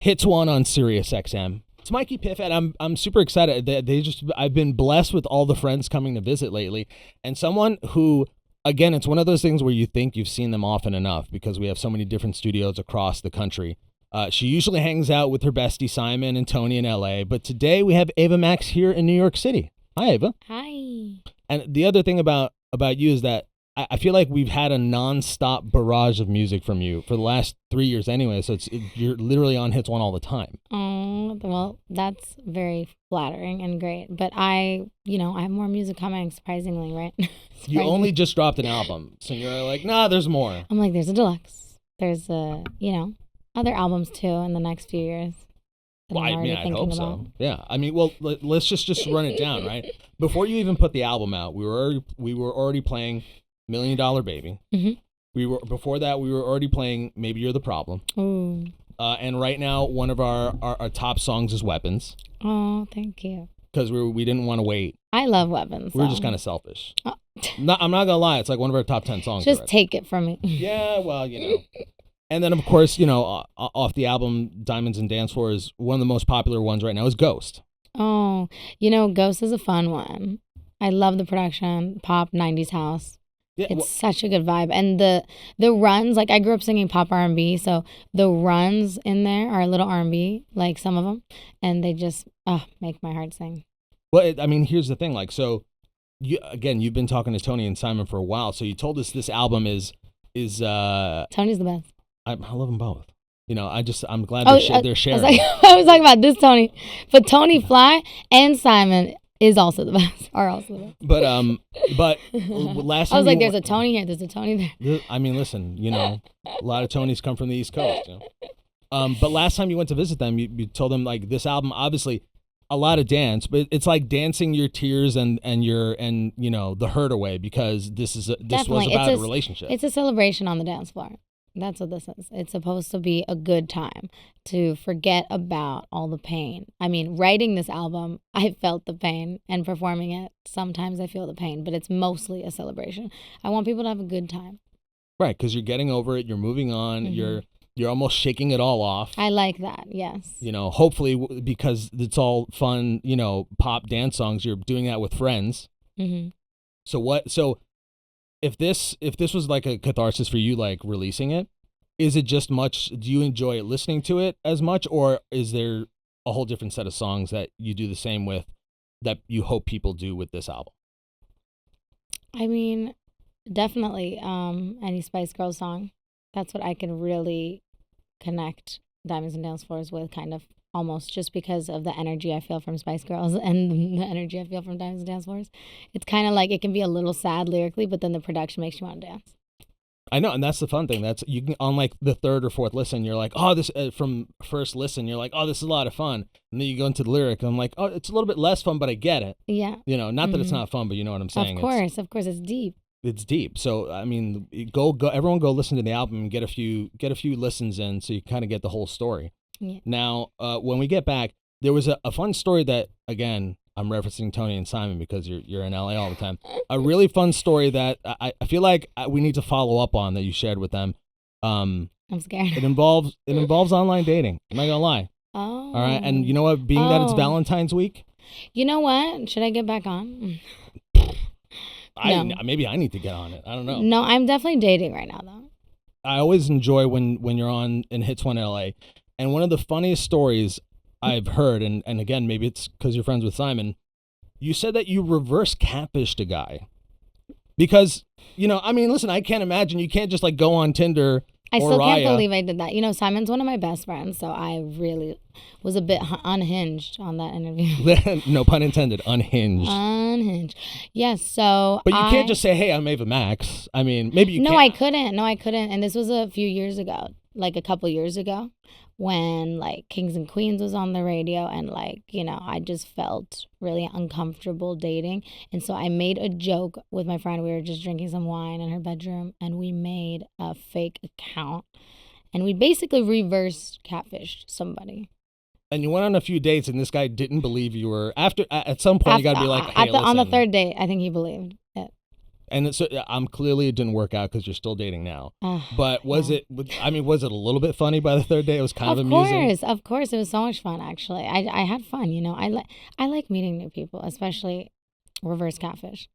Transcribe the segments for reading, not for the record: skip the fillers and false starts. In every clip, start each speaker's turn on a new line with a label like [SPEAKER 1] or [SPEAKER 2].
[SPEAKER 1] Hits one on SiriusXM. It's Mikey Piff, and I'm super excited. I've been blessed with all the friends coming to visit lately, and someone who, again, it's one of those things where you think you've seen them often enough because we have so many different studios across the country. She usually hangs out with her bestie Simon and Tony in LA, but today we have Ava Max here in New York City. Hi, Ava.
[SPEAKER 2] Hi.
[SPEAKER 1] And the other thing about you is that I feel like we've had a nonstop barrage of music from you for the last 3 years anyway, so you're literally on Hits One all the time.
[SPEAKER 2] Oh, well, that's very flattering and great. But I have more music coming, surprisingly, right?
[SPEAKER 1] You only just dropped an album, so you're like, nah, there's more.
[SPEAKER 2] I'm like, there's a deluxe. There's other albums too in the next few years.
[SPEAKER 1] Well, I hope so. Yeah. I mean, well, let's just run it down, right? Before you even put the album out, we were already playing $1 Million Baby.
[SPEAKER 2] Mm-hmm.
[SPEAKER 1] Before that, we were already playing Maybe You're the Problem.
[SPEAKER 2] Ooh.
[SPEAKER 1] And right now, one of our top songs is Weapons.
[SPEAKER 2] Oh, thank you.
[SPEAKER 1] Because we didn't want to wait.
[SPEAKER 2] I love Weapons.
[SPEAKER 1] We were just kind of selfish. Oh. I'm not gonna lie, it's like one of our top 10 songs.
[SPEAKER 2] Just
[SPEAKER 1] already.
[SPEAKER 2] take it from me.
[SPEAKER 1] Yeah, well, And then, of course, off the album Diamonds and Dancefloors, one of the most popular ones right now is Ghost.
[SPEAKER 2] Oh, Ghost is a fun one. I love the production, pop, 90s house. Yeah, it's such a good vibe. And the runs, like I grew up singing pop R&B, so the runs in there are a little R&B, like some of them, and they just make my heart sing.
[SPEAKER 1] Well, here's the thing. Like, so, you've been talking to Tony and Simon for a while, so you told us this album is
[SPEAKER 2] Tony's the best.
[SPEAKER 1] I love them both. I'm glad they're sharing.
[SPEAKER 2] I was talking about this Tony, but Tony Fly and Simon is also the best. Are also the best.
[SPEAKER 1] But last time
[SPEAKER 2] I was like, there's a Tony here, there's a Tony there.
[SPEAKER 1] I mean, listen, a lot of Tonys come from the East Coast. But last time you went to visit them, you told them like this album, obviously, a lot of dance, but it's like dancing your tears and the hurt away because this was about a relationship.
[SPEAKER 2] It's a celebration on the dance floor. That's what this is. It's supposed to be a good time to forget about all the pain. I mean, writing this album, I felt the pain, and performing it, sometimes I feel the pain, but it's mostly a celebration. I want people to have a good time.
[SPEAKER 1] Right, because you're getting over it, you're moving on, you're almost shaking it all off.
[SPEAKER 2] I like that, yes.
[SPEAKER 1] Hopefully, because it's all fun, pop dance songs, you're doing that with friends.
[SPEAKER 2] Mm-hmm.
[SPEAKER 1] So if this was like a catharsis for you, like releasing it, is it just do you enjoy listening to it as much, or is there a whole different set of songs that you do the same with that you hope people do with this album?
[SPEAKER 2] I mean, definitely any Spice Girls song. That's what I can really connect Diamonds and Dancefloors with, kind of almost, just because of the energy I feel from Spice Girls and the energy I feel from Diamonds and Dancefloors. It's kind of like it can be a little sad lyrically, but then the production makes you want to dance.
[SPEAKER 1] I know, and that's the fun thing. That's you can on like the third or fourth listen, you're like, oh, this from first listen, you're like, oh, this is a lot of fun, and then you go into the lyric, and I'm like, oh, it's a little bit less fun, but I get it.
[SPEAKER 2] Yeah.
[SPEAKER 1] Not that it's not fun, but you know what I'm saying.
[SPEAKER 2] Of course, it's deep.
[SPEAKER 1] It's deep. So I mean, go. Everyone, go listen to the album and get a few listens in, so you kind of get the whole story.
[SPEAKER 2] Yeah.
[SPEAKER 1] Now, when we get back, there was a fun story that, again, I'm referencing Tony and Simon because you're in LA all the time. A really fun story that I feel like we need to follow up on that you shared with them.
[SPEAKER 2] I'm scared.
[SPEAKER 1] It involves online dating. I'm not gonna lie.
[SPEAKER 2] Oh.
[SPEAKER 1] All right, and you know what? Being that it's Valentine's week.
[SPEAKER 2] You know what? Should I get back on?
[SPEAKER 1] Maybe I need to get on it. I don't know.
[SPEAKER 2] No, I'm definitely dating right now, though.
[SPEAKER 1] I always enjoy when you're on in Hits One LA, and one of the funniest stories I've heard, and again, maybe it's because you're friends with Simon, you said that you reverse catfished a guy. Because, listen, I can't imagine, you can't just like go on Tinder.
[SPEAKER 2] I still can't believe I did that. Simon's one of my best friends, so I really was a bit unhinged on that interview.
[SPEAKER 1] No pun intended, unhinged.
[SPEAKER 2] Unhinged. Yes, so
[SPEAKER 1] but you can't just say, hey, I'm Ava Max. I mean, maybe you
[SPEAKER 2] No,
[SPEAKER 1] can't.
[SPEAKER 2] I couldn't. And this was a few years ago, like a couple years ago, when like Kings and Queens was on the radio, and like, I just felt really uncomfortable dating. And so I made a joke with my friend. We were just drinking some wine in her bedroom, and we made a fake account, and we basically reverse catfished somebody.
[SPEAKER 1] And you went on a few dates, and this guy didn't believe you were. At some point, you got to be like, hey,
[SPEAKER 2] on the third date, I think he believed it.
[SPEAKER 1] And it's, clearly it didn't work out because you're still dating now. But was
[SPEAKER 2] yeah.
[SPEAKER 1] was it a little bit funny by the third day? It was kind of amusing.
[SPEAKER 2] Of course, it was so much fun. Actually, I had fun. You know, I like meeting new people, especially reverse catfish.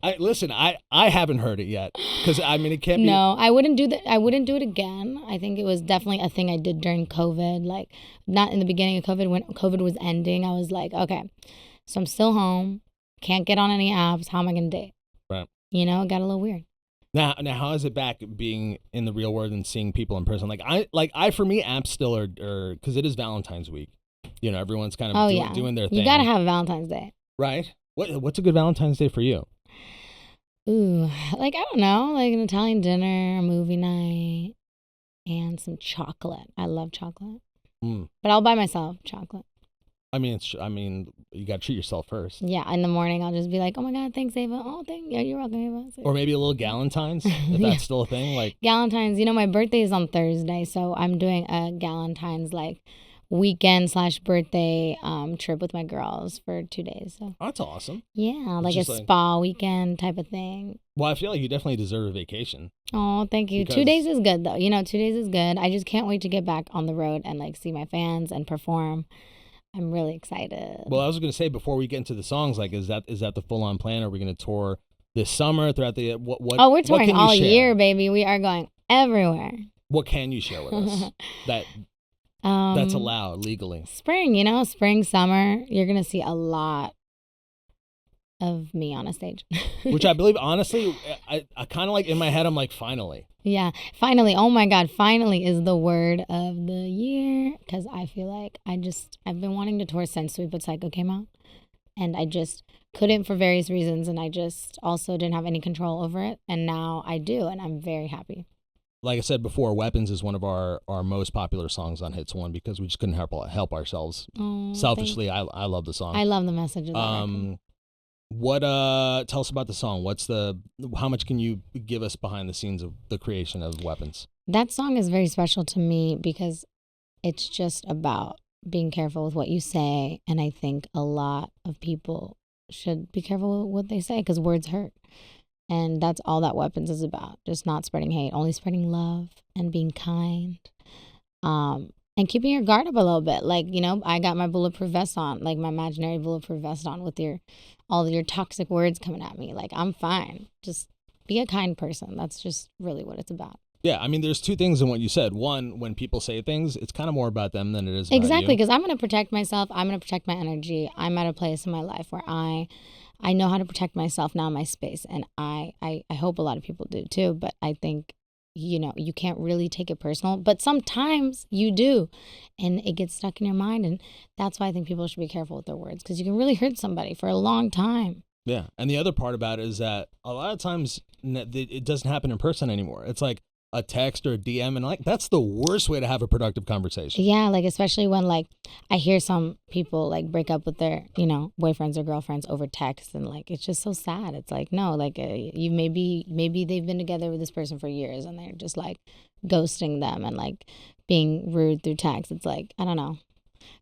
[SPEAKER 1] I haven't heard it yet because I mean it can't be.
[SPEAKER 2] No, I wouldn't do that. I wouldn't do it again. I think it was definitely a thing I did during COVID. Like, not in the beginning of COVID, when COVID was ending. I was like, okay, so I'm still home, can't get on any apps. How am I gonna date?
[SPEAKER 1] Right.
[SPEAKER 2] You know, it got a little weird.
[SPEAKER 1] Now, how is it back being in the real world and seeing people in person? I for me, apps still are because it is Valentine's week. You know, everyone's kind of doing their thing.
[SPEAKER 2] You gotta have Valentine's Day,
[SPEAKER 1] right? What's a good Valentine's Day for you?
[SPEAKER 2] Ooh, like, I don't know, like an Italian dinner, a movie night, and some chocolate. I love chocolate, but I'll buy myself chocolate.
[SPEAKER 1] I mean, you got to treat yourself first.
[SPEAKER 2] Yeah, in the morning, I'll just be like, oh my God, thanks, Ava. Oh, yeah, you're welcome, Ava.
[SPEAKER 1] Or maybe a little Galentine's, if that's still a thing. Like
[SPEAKER 2] Galentine's, you know, my birthday is on Thursday, so I'm doing a Galentine's, like, weekend/birthday trip with my girls for 2 days. So
[SPEAKER 1] that's awesome.
[SPEAKER 2] Yeah, like a spa weekend type of thing.
[SPEAKER 1] Well, I feel like you definitely deserve a vacation.
[SPEAKER 2] Oh, thank you. 2 days is good, though. You know, 2 days is good. I just can't wait to get back on the road and, like, see my fans and perform. I'm really excited.
[SPEAKER 1] Well, I was going to say, before we get into the songs, like, is that the full-on plan? Are we going to tour this summer throughout the what?
[SPEAKER 2] Oh, we're touring all year, baby. We are going everywhere.
[SPEAKER 1] What can you share with us that's allowed legally?
[SPEAKER 2] Spring, you know, spring, summer. You're going to see a lot of me on a stage.
[SPEAKER 1] Which I believe, honestly, I kind of like, in my head, I'm like, finally.
[SPEAKER 2] Yeah, finally. Oh my God, finally is the word of the year. Because I feel like I've been wanting to tour since Sweet But Psycho came out. And I just couldn't for various reasons. And I just also didn't have any control over it. And now I do. And I'm very happy.
[SPEAKER 1] Like I said before, Weapons is one of our most popular songs on Hits One because we just couldn't help ourselves. Selfishly, I love the song.
[SPEAKER 2] I love the message of that record.
[SPEAKER 1] Tell us about the song. How much can you give us behind the scenes of the creation of Weapons?
[SPEAKER 2] That song is very special to me because it's just about being careful with what you say. And I think a lot of people should be careful with what they say because words hurt. And that's all that Weapons is about. Just not spreading hate, only spreading love and being kind. And keeping your guard up a little bit. Like, you know, I got my bulletproof vest on, like my imaginary bulletproof vest on with all your toxic words coming at me. Like, I'm fine. Just be a kind person. That's just really what it's about.
[SPEAKER 1] Yeah, I mean, there's two things in what you said. One, when people say things, it's kind of more about them than it is about
[SPEAKER 2] exactly,
[SPEAKER 1] you.
[SPEAKER 2] because I'm going to protect myself. I'm going to protect my energy. I'm at a place in my life where I know how to protect myself now in my space. And I hope a lot of people do too. But I think, you know, you can't really take it personal. But sometimes you do. And it gets stuck in your mind. And that's why I think people should be careful with their words. Because you can really hurt somebody for a long time.
[SPEAKER 1] Yeah. And the other part about it is that a lot of times it doesn't happen in person anymore. It's like a text or a DM, and like that's the worst way to have a productive conversation.
[SPEAKER 2] Yeah, like especially when like I hear some people like break up with their, you know, boyfriends or girlfriends over text, and like it's just so sad. It's like, no, like you maybe they've been together with this person for years and they're just like ghosting them and like being rude through text. It's like, I don't know.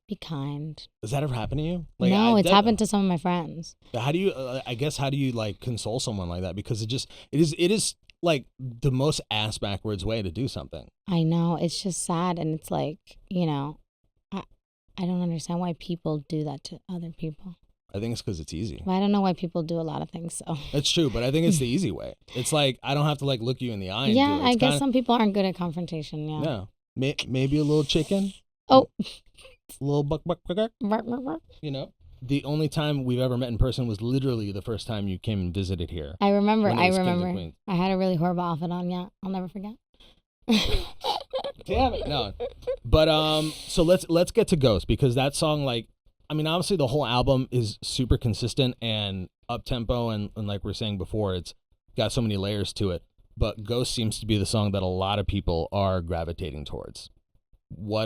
[SPEAKER 2] Be kind.
[SPEAKER 1] Does that ever happen to you? Like,
[SPEAKER 2] no, it's happened to some of my friends.
[SPEAKER 1] How do you how do you like console someone like that? Because it is like the most ass backwards way to do something.
[SPEAKER 2] I know, it's just sad, and it's like, you know, I don't understand why people do that to other people.
[SPEAKER 1] I think it's because it's easy.
[SPEAKER 2] Well, I don't know why people do a lot of things. So
[SPEAKER 1] it's true, but I think it's the easy way. It's like I don't have to like look you in the eye.
[SPEAKER 2] Yeah, I guess some people aren't good at confrontation. Yeah.
[SPEAKER 1] No, maybe a little chicken.
[SPEAKER 2] Oh,
[SPEAKER 1] a little buck. You know. The only time we've ever met in person was literally the first time you came and visited here.
[SPEAKER 2] I remember. I had a really horrible outfit on. Yeah, I'll never forget.
[SPEAKER 1] Damn it, no. But so let's get to Ghost, because that song, like, I mean, obviously the whole album is super consistent and up tempo, and like we were saying before, it's got so many layers to it. But Ghost seems to be the song that a lot of people are gravitating towards. What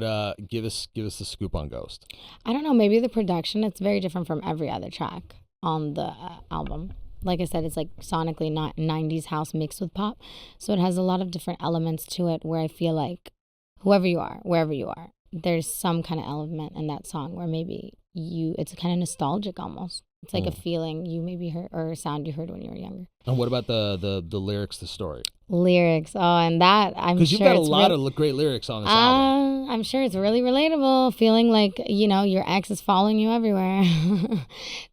[SPEAKER 1] give us the scoop on Ghost?
[SPEAKER 2] I don't know, maybe the production, it's very different from every other track on the album. Like I said, it's like sonically not 90s house mixed with pop, so it has a lot of different elements to it where I feel like whoever you are, wherever you are, there's some kind of element in that song where maybe it's kind of nostalgic almost. It's like a feeling you maybe heard or a sound you heard when you were younger.
[SPEAKER 1] And what about the lyrics, the story?
[SPEAKER 2] Lyrics. Oh, and that I'm sure
[SPEAKER 1] because you've got a lot of great lyrics on this album.
[SPEAKER 2] I'm sure it's really relatable. Feeling like your ex is following you everywhere.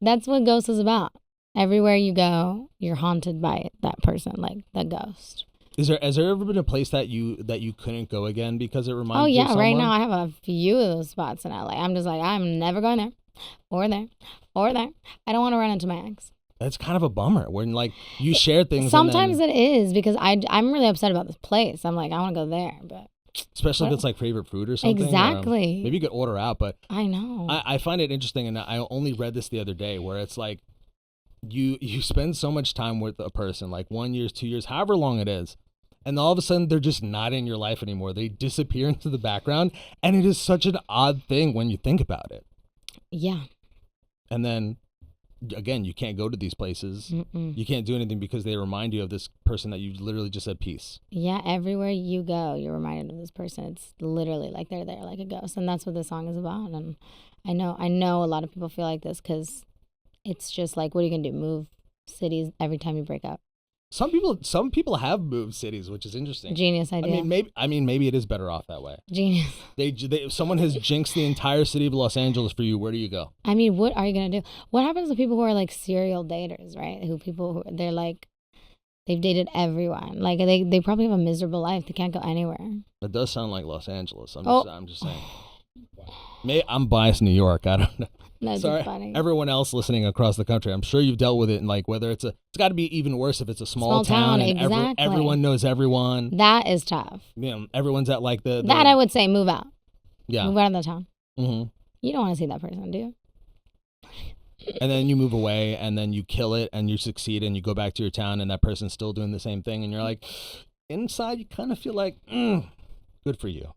[SPEAKER 2] That's what Ghost is about. Everywhere you go, you're haunted by that person, like the ghost.
[SPEAKER 1] Has there ever been a place that you couldn't go again because it reminds you of
[SPEAKER 2] Oh yeah,
[SPEAKER 1] someone?
[SPEAKER 2] right now I have a few of those spots in LA. I'm just like, I'm never going there, or there, or there. I don't want to run into my ex.
[SPEAKER 1] That's kind of a bummer when like you share things.
[SPEAKER 2] Sometimes it is because I'm really upset about this place. I'm like, I want to go there, but
[SPEAKER 1] especially if it's like favorite food or something.
[SPEAKER 2] Exactly.
[SPEAKER 1] Maybe you could order out, but
[SPEAKER 2] I know.
[SPEAKER 1] I find it interesting, and I only read this the other day, where it's like you spend so much time with a person, like 1 year, 2 years, however long it is, and all of a sudden they're just not in your life anymore. They disappear into the background, and it is such an odd thing when you think about it.
[SPEAKER 2] Yeah.
[SPEAKER 1] And then again, you can't go to these places.
[SPEAKER 2] Mm-mm.
[SPEAKER 1] You can't do anything because they remind you of this person that you literally just said peace.
[SPEAKER 2] Yeah, everywhere you go, you're reminded of this person. It's literally like they're there like a ghost, and that's what this song is about. And I know a lot of people feel like this because it's just like, what are you gonna do? Move cities every time you break up?
[SPEAKER 1] Some people have moved cities, which is interesting.
[SPEAKER 2] Genius idea.
[SPEAKER 1] Maybe it is better off that way.
[SPEAKER 2] Genius.
[SPEAKER 1] If someone has jinxed the entire city of Los Angeles for you, where do you go?
[SPEAKER 2] I mean, what are you gonna do? What happens to people who are like serial daters, right? They're like, they've dated everyone. Like they probably have a miserable life. They can't go anywhere.
[SPEAKER 1] That does sound like Los Angeles. I'm just saying. I'm biased New York. I don't know.
[SPEAKER 2] That's
[SPEAKER 1] Sorry,
[SPEAKER 2] funny.
[SPEAKER 1] everyone else listening across the country, I'm sure you've dealt with it. And like whether it's got to be even worse if it's a small town and
[SPEAKER 2] exactly.
[SPEAKER 1] everyone knows everyone.
[SPEAKER 2] That is tough.
[SPEAKER 1] Everyone's at like the
[SPEAKER 2] that I would say move out.
[SPEAKER 1] Yeah,
[SPEAKER 2] move out of the town.
[SPEAKER 1] Mm-hmm.
[SPEAKER 2] You don't want to see that person, do you?
[SPEAKER 1] And then you move away, and then you kill it, and you succeed, and you go back to your town, and that person's still doing the same thing, and you're like, inside, you kind of feel like, good for you.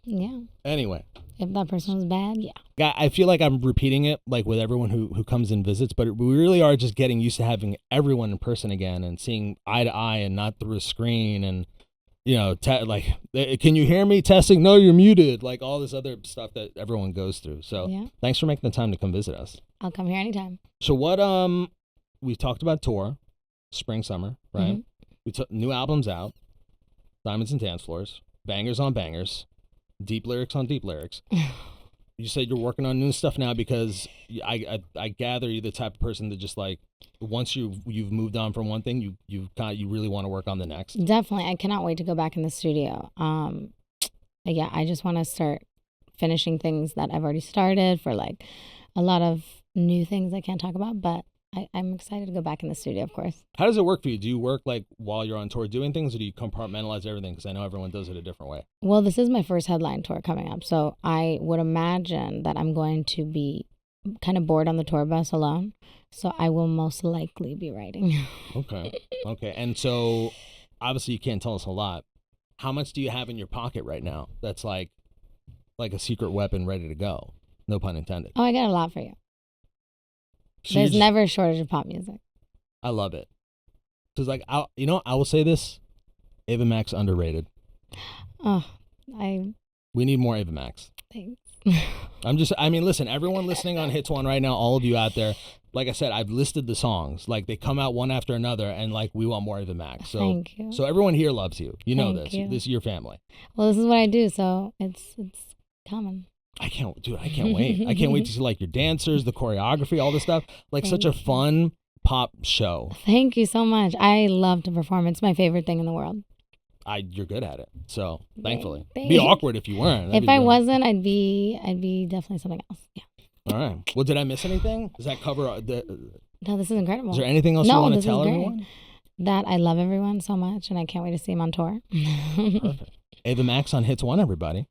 [SPEAKER 2] Yeah.
[SPEAKER 1] Anyway.
[SPEAKER 2] If that person was bad, yeah.
[SPEAKER 1] I feel like I'm repeating it like with everyone who comes and visits, but we really are just getting used to having everyone in person again and seeing eye to eye and not through a screen and, can you hear me? Testing. No, you're muted. Like all this other stuff that everyone goes through. So Thanks for making the time to come visit us.
[SPEAKER 2] I'll come here anytime.
[SPEAKER 1] So what, we talked about tour, spring, summer, right? Mm-hmm. We took new albums out, Diamonds and Dance Floors, bangers on bangers. Deep lyrics on deep lyrics. You said you're working on new stuff now because I gather you're the type of person that just like once you've moved on from one thing, you really want to work on the next.
[SPEAKER 2] Definitely, I cannot wait to go back in the studio. I just want to start finishing things that I've already started for like a lot of new things I can't talk about, but I'm excited to go back in the studio, of course.
[SPEAKER 1] How does it work for you? Do you work like while you're on tour doing things, or do you compartmentalize everything? Because I know everyone does it a different way.
[SPEAKER 2] Well, this is my first headline tour coming up, so I would imagine that I'm going to be kind of bored on the tour bus alone, so I will most likely be writing.
[SPEAKER 1] Okay. And so, obviously you can't tell us a lot. How much do you have in your pocket right now that's like a secret weapon ready to go? No pun intended.
[SPEAKER 2] Oh, I got a lot for you.
[SPEAKER 1] So
[SPEAKER 2] there's never a shortage of pop music.
[SPEAKER 1] I love it. Because I will say this, Ava Max underrated. We need more Ava Max.
[SPEAKER 2] Thanks.
[SPEAKER 1] Listen, everyone listening on Hits One right now, all of you out there, like I said, I've listed the songs. Like they come out one after another, and like we want more Ava Max. So,
[SPEAKER 2] thank you.
[SPEAKER 1] So everyone here loves you. You know
[SPEAKER 2] Thank
[SPEAKER 1] this.
[SPEAKER 2] you.
[SPEAKER 1] This is your family.
[SPEAKER 2] Well, this is what I do, so it's common.
[SPEAKER 1] I can't wait. I can't wait to see like your dancers, the choreography, all this stuff. Like such a fun pop show.
[SPEAKER 2] Thank you so much. I love to perform. It's my favorite thing in the world.
[SPEAKER 1] You're good at it. So thankfully, it'd be awkward if you weren't.
[SPEAKER 2] If I wasn't, I'd be definitely something else. Yeah.
[SPEAKER 1] All right. Well, did I miss anything? Does that cover
[SPEAKER 2] No, this is incredible.
[SPEAKER 1] Is there anything else you want to tell everyone?
[SPEAKER 2] That I love everyone so much, and I can't wait to see them on tour.
[SPEAKER 1] Perfect. Ava Max on Hits One, everybody.